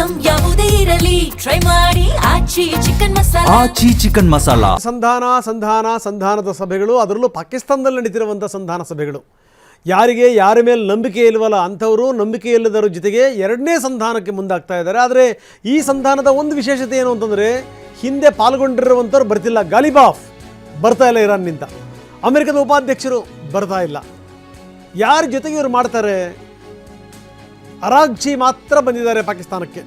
Item ಯಾವುದೇ ಇರಲಿ try ಮಾಡಿ ಆಚಿ ಚಿಕನ್ ಮಸಾಲಾ. ಆಚಿ ಚಿಕನ್ ಮಸಾಲಾ. ಸಂಧಾನದ ಸಭೆಗಳು, ಅದರಲ್ಲೂ ಪಾಕಿಸ್ತಾನದಲ್ಲಿ ನಡೀತಿರುವಂಥ ಸಂಧಾನ ಸಭೆಗಳು. ಯಾರಿಗೆ ಯಾರ ಮೇಲೆ ನಂಬಿಕೆ ಇಲ್ವಲ್ಲ ಅಂಥವರು ನಂಬಿಕೆ ಇಲ್ಲದರ ಜೊತೆಗೆ ಎರಡನೇ ಸಂಧಾನಕ್ಕೆ ಮುಂದಾಗ್ತಾ ಇದ್ದಾರೆ. ಆದರೆ ಈ ಸಂಧಾನದ ಒಂದು ವಿಶೇಷತೆ ಏನು ಅಂತಂದರೆ, ಹಿಂದೆ ಪಾಲ್ಗೊಂಡಿರುವಂಥವ್ರು ಬರ್ತಿಲ್ಲ. ಗಾಲಿಬಾಫ್ ಬರ್ತಾ ಇಲ್ಲ ಇರಾನ್ನಿಂದ, ಅಮೆರಿಕದ ಉಪಾಧ್ಯಕ್ಷರು ಬರ್ತಾ ಇಲ್ಲ. ಯಾರ ಜೊತೆಗೆ ಇವರು ಮಾಡ್ತಾರೆ? ಅರಾಗ್ಚಿ ಮಾತ್ರ ಬಂದಿದ್ದಾರೆ ಪಾಕಿಸ್ತಾನಕ್ಕೆ.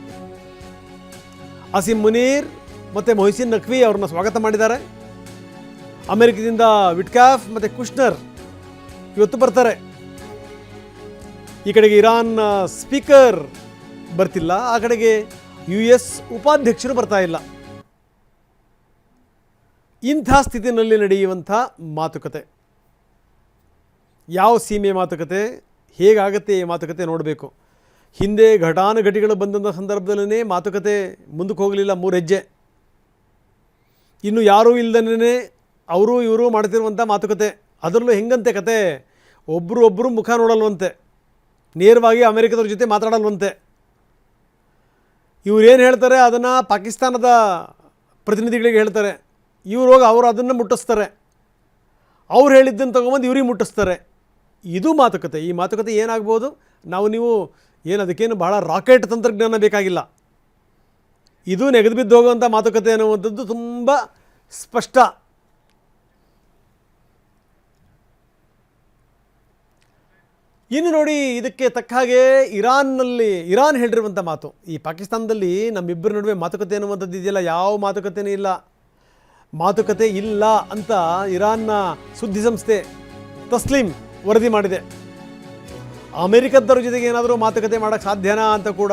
ಅಸಿಮ್ ಮುನೀರ್ ಮತ್ತು ಮೊಹಸಿನ್ ನಖ್ವಿ ಅವ್ರನ್ನ ಸ್ವಾಗತ ಮಾಡಿದ್ದಾರೆ. ಅಮೆರಿಕದಿಂದ ವಿಟ್ಕಾಫ್ ಮತ್ತು ಕುಶ್ನರ್ ಇವತ್ತು ಬರ್ತಾರೆ. ಈ ಕಡೆಗೆ ಇರಾನ್ ಸ್ಪೀಕರ್ ಬರ್ತಿಲ್ಲ, ಆ ಕಡೆಗೆ US ಉಪಾಧ್ಯಕ್ಷರು ಬರ್ತಾ ಇಲ್ಲ. ಇಂಥ ಸ್ಥಿತಿನಲ್ಲಿ ನಡೆಯುವಂಥ ಮಾತುಕತೆ, ಯಾವ ಸೀಮೆ ಮಾತುಕತೆ, ಹೇಗಾಗತ್ತೆ ಈ ಮಾತುಕತೆ ನೋಡಬೇಕು. ಹಿಂದೆ ಘಟಾನುಘಟಿಗಳು ಬಂದಂಥ ಸಂದರ್ಭದಲ್ಲೇ ಮಾತುಕತೆ ಮುಂದಕ್ಕೆ ಹೋಗಲಿಲ್ಲ 3 ಹೆಜ್ಜೆ. ಇನ್ನು ಯಾರೂ ಇಲ್ಲದೇ ಅವರು ಇವರು ಮಾಡ್ತಿರುವಂಥ ಮಾತುಕತೆ. ಅದರಲ್ಲೂ ಹೆಂಗಂತೆ ಕತೆ, ಒಬ್ಬರು ಮುಖ ನೋಡಲ್ವಂತೆ, ನೇರವಾಗಿ ಅಮೆರಿಕದವ್ರ ಜೊತೆ ಮಾತಾಡಲ್ವಂತೆ. ಇವ್ರು ಏನು ಹೇಳ್ತಾರೆ ಅದನ್ನು ಪಾಕಿಸ್ತಾನದ ಪ್ರತಿನಿಧಿಗಳಿಗೆ ಹೇಳ್ತಾರೆ, ಇವ್ರು ಹೋಗಿ ಅವರು ಅದನ್ನು ಮುಟ್ಟಿಸ್ತಾರೆ, ಅವ್ರು ಹೇಳಿದ್ದನ್ನು ತೊಗೊಂಬಂದು ಇವ್ರಿಗೆ ಮುಟ್ಟಿಸ್ತಾರೆ. ಇದು ಮಾತುಕತೆ. ಈ ಮಾತುಕತೆ ಏನಾಗ್ಬೋದು? ನೀವು ಏನು ಅದಕ್ಕೇನು ಭಾಳ ರಾಕೆಟ್ ತಂತ್ರಜ್ಞಾನ ಬೇಕಾಗಿಲ್ಲ. ಇದು ನೆಗೆದು ಬಿದ್ದು ಹೋಗುವಂಥ ಮಾತುಕತೆ ಅನ್ನುವಂಥದ್ದು ತುಂಬ ಸ್ಪಷ್ಟ. ಇನ್ನು ನೋಡಿ, ಇದಕ್ಕೆ ತಕ್ಕ ಹಾಗೆ ಇರಾನ್ ಹೇಳಿರುವಂಥ ಮಾತು, ಈ ಪಾಕಿಸ್ತಾನದಲ್ಲಿ ನಮ್ಮಿಬ್ಬರ ನಡುವೆ ಮಾತುಕತೆ ಅನ್ನುವಂಥದ್ದು ಇದೆಯಲ್ಲ, ಯಾವ ಮಾತುಕತೆಯೂ ಇಲ್ಲ, ಮಾತುಕತೆ ಇಲ್ಲ ಅಂತ ಇರಾನ್ನ ಸುದ್ದಿ ಸಂಸ್ಥೆ ತಸ್ಲೀಮ್ ವರದಿ ಮಾಡಿದೆ. ಅಮೆರಿಕದವ್ರ ಜೊತೆಗೆ ಏನಾದರೂ ಮಾತುಕತೆ ಮಾಡೋಕ್ಕೆ ಸಾಧ್ಯನಾ ಅಂತ ಕೂಡ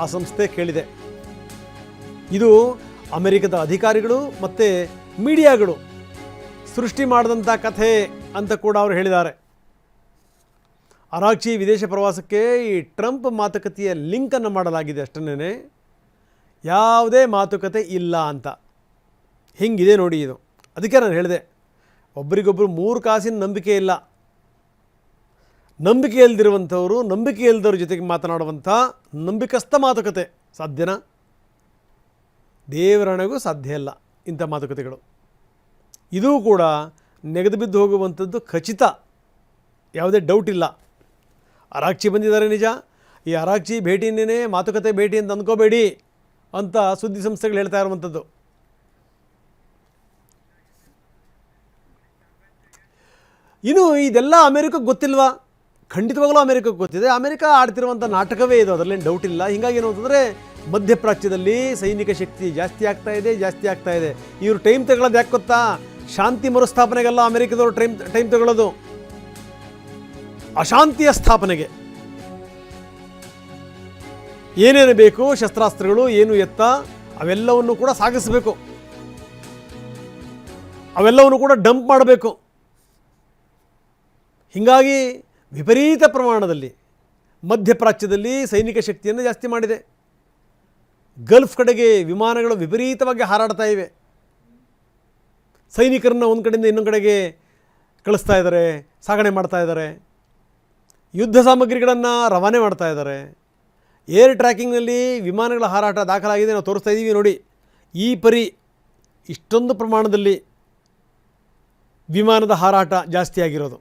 ಆ ಸಂಸ್ಥೆ ಕೇಳಿದೆ. ಇದು ಅಮೆರಿಕದ ಅಧಿಕಾರಿಗಳು ಮತ್ತು ಮೀಡಿಯಾಗಳು ಸೃಷ್ಟಿ ಮಾಡಿದಂಥ ಕಥೆ ಅಂತ ಕೂಡ ಅವರು ಹೇಳಿದ್ದಾರೆ. ಅರಾಗ್ಚಿ ವಿದೇಶ ಪ್ರವಾಸಕ್ಕೆ ಈ ಟ್ರಂಪ್ ಮಾತುಕತೆಯ ಲಿಂಕನ್ನು ಮಾಡಲಾಗಿದೆ ಅಷ್ಟನ್ನೇ, ಯಾವುದೇ ಮಾತುಕತೆ ಇಲ್ಲ ಅಂತ. ಹಿಂಗಿದೆ ನೋಡಿ ಇದು. ಅದಕ್ಕೆ ನಾನು ಹೇಳಿದೆ, ಒಬ್ಬರಿಗೊಬ್ಬರು 3 ಕಾಸಿನ ನಂಬಿಕೆ ಇಲ್ಲ. ನಂಬಿಕೆ ಇಲ್ಲದಿರುವಂಥವರು ನಂಬಿಕೆ ಇಲ್ಲದವ್ರ ಜೊತೆಗೆ ಮಾತನಾಡುವಂಥ ನಂಬಿಕಸ್ಥ ಮಾತುಕತೆ ಸಾಧ್ಯನಾ? ದೇವರಣೆಗೂ ಸಾಧ್ಯ ಇಲ್ಲ ಇಂಥ ಮಾತುಕತೆಗಳು. ಇದೂ ಕೂಡ ನೆಗೆದು ಬಿದ್ದು ಹೋಗುವಂಥದ್ದು ಖಚಿತ, ಯಾವುದೇ ಡೌಟ್ ಇಲ್ಲ. ಅರಾಗ್ಚಿ ಬಂದಿದ್ದಾರೆ ನಿಜ. ಈ ಅರಾಗ್ಚಿ ಭೇಟಿನೇ ಮಾತುಕತೆ ಭೇಟಿ ಅಂತ ಅಂದ್ಕೋಬೇಡಿ ಅಂತ ಸುದ್ದಿ ಸಂಸ್ಥೆಗಳು ಹೇಳ್ತಾ ಇರುವಂಥದ್ದು. ಇನ್ನು ಇದೆಲ್ಲ ಅಮೆರಿಕಕ್ಕೆ ಗೊತ್ತಿಲ್ವಾ? ಖಂಡಿತವಾಗಲೂ ಅಮೆರಿಕಕ್ಕೆ ಗೊತ್ತಿದೆ. ಅಮೆರಿಕ ಆಡ್ತಿರುವಂಥ ನಾಟಕವೇ ಇದು, ಅದರಲ್ಲೇನು ಡೌಟ್ ಇಲ್ಲ. ಹೀಗಾಗಿ ಏನು ಅಂತಂದರೆ, ಮಧ್ಯಪ್ರಾಚ್ಯದಲ್ಲಿ ಸೈನಿಕ ಶಕ್ತಿ ಜಾಸ್ತಿ ಆಗ್ತಾ ಇದೆ. ಇವರು ಟೈಮ್ ತಗೊಳ್ಳೋದು ಯಾಕೆ ಗೊತ್ತಾ? ಶಾಂತಿ ಮರುಸ್ಥಾಪನೆಗೆಲ್ಲ ಅಮೆರಿಕದವರು ಟೈಮ್ ತಗೊಳ್ಳೋದು, ಅಶಾಂತಿಯ ಸ್ಥಾಪನೆಗೆ. ಏನೇನು ಬೇಕು, ಶಸ್ತ್ರಾಸ್ತ್ರಗಳು ಏನು ಎತ್ತ, ಅವೆಲ್ಲವನ್ನು ಕೂಡ ಸಾಗಿಸಬೇಕು, ಅವೆಲ್ಲವನ್ನು ಕೂಡ ಡಂಪ್ ಮಾಡಬೇಕು. ಹೀಗಾಗಿ ವಿಪರೀತ ಪ್ರಮಾಣದಲ್ಲಿ ಮಧ್ಯಪ್ರಾಚ್ಯದಲ್ಲಿ ಸೈನಿಕ ಶಕ್ತಿಯನ್ನು ಜಾಸ್ತಿ ಮಾಡಿದೆ. ಗಲ್ಫ್ ಕಡೆಗೆ ವಿಮಾನಗಳು ವಿಪರೀತವಾಗಿ ಹಾರಾಡ್ತಾ ಇವೆ. ಸೈನಿಕರನ್ನು ಒಂದು ಕಡೆಯಿಂದ ಇನ್ನೊಂದು ಕಡೆಗೆ ಕಳಿಸ್ತಾ ಇದ್ದಾರೆ, ಸಾಗಣೆ ಮಾಡ್ತಾ ಇದ್ದಾರೆ, ಯುದ್ಧ ಸಾಮಗ್ರಿಗಳನ್ನು ರವಾನೆ ಮಾಡ್ತಾ ಇದ್ದಾರೆ. ಏರ್ ಟ್ರ್ಯಾಕಿಂಗ್ನಲ್ಲಿ ವಿಮಾನಗಳ ಹಾರಾಟ ದಾಖಲಾಗಿದೆ, ನಾವು ತೋರಿಸ್ತಾ ಇದ್ದೀವಿ ನೋಡಿ. ಈ ಪರಿ ಇಷ್ಟೊಂದು ಪ್ರಮಾಣದಲ್ಲಿ ವಿಮಾನದ ಹಾರಾಟ ಜಾಸ್ತಿ ಆಗಿರೋದು.